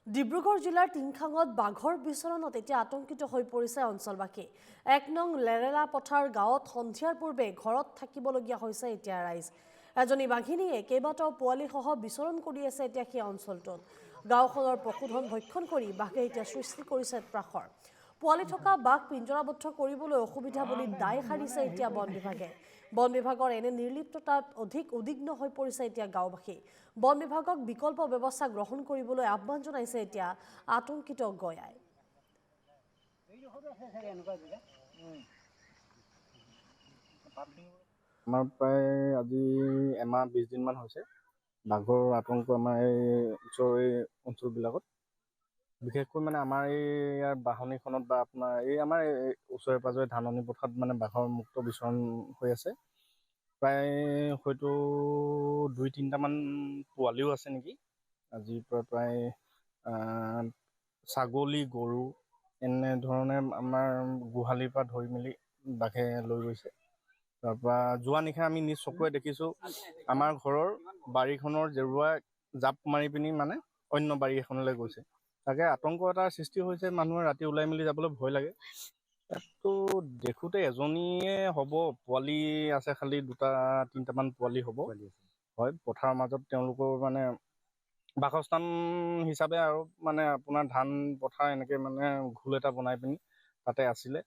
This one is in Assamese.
ডিব্ৰুগড় জিলাৰ টিংখাঙত বাঘৰ বিচৰণত এতিয়া আতংকিত হৈ পৰিছে অঞ্চলবাসী। ১ নং লেৰেলা পথাৰ গাঁৱত সন্ধিয়াৰ পূৰ্বে ঘৰত থাকিবলগীয়া হৈছে এতিয়া ৰাইজ। এজনী বাঘিনীয়ে কেইবাটাও পোৱালীসহ বিচৰণ কৰি আছে এতিয়া সেই অঞ্চলটোত। গাঁওখনৰ পশুধন ভক্ষণ কৰি বাঘে এতিয়া সৃষ্টি কৰিছে ত্ৰাসৰ। পোৱালি থকা বাঘ পিঞ্জৰাবদ্ধ কৰিবলৈ অসুবিধা বুলি দায় সাৰিছে এতিয়া বন বিভাগে। বন বিভাগৰ এনে নিৰ্লিপ্ততাত অধিক উদ্বিগ্ন হৈ পৰিছে এতিয়া গাঁওবাসী। বন বিভাগক বিকল্প ব্যৱস্থা গ্ৰহণ কৰিবলৈ আহ্বান জনাইছে এতিয়া আতংকিত গয়াই। আমাৰ প্ৰায় আজি এমাহ 20 দিনমান হৈছে বাঘৰ আতংক আমাৰ এই ওচৰৰ অঞ্চলবিলাকত। বিশেষকৈ মানে আমাৰ ইয়াৰ বাহনিখনত বা আপোনাৰ আমাৰ ওচৰে পাজৰে ধাননি পথাৰত মানে বাঘৰ মুক্ত বিচৰণ হৈ আছে। প্ৰায় হয়তো 2-3টামান পোৱালিও আছে নেকি। আজিৰ পৰা প্ৰায় ছাগলী, গৰু এনেধৰণে আমাৰ গোহালিৰ পৰা ধৰি মেলি বাঘে লৈ গৈছে। তাৰপৰা যোৱা নিশা আমি নিজ চকুৰে দেখিছোঁ আমাৰ ঘৰৰ বাৰীখনৰ জেৰুৱা জাপ মাৰি পিনি মানে অন্য বাৰী এখনলৈ গৈছে। তাকে আতংক এটাৰ সৃষ্টি হৈছে, মানুহে ৰাতি ওলাই মেলি যাবলৈ ভয় লাগে। ইয়াততো দেখোঁতে এজনীয়ে হ'ব, পোৱালি আছে খালি 2-3টামান পোৱালি হ'ব। হয়, পথাৰৰ মাজত তেওঁলোকৰ মানে বাসস্থান হিচাপে আৰু মানে আপোনাৰ ধান পথাৰ এনেকৈ মানে ঘোল এটা বনাই পিনি তাতে আছিলে।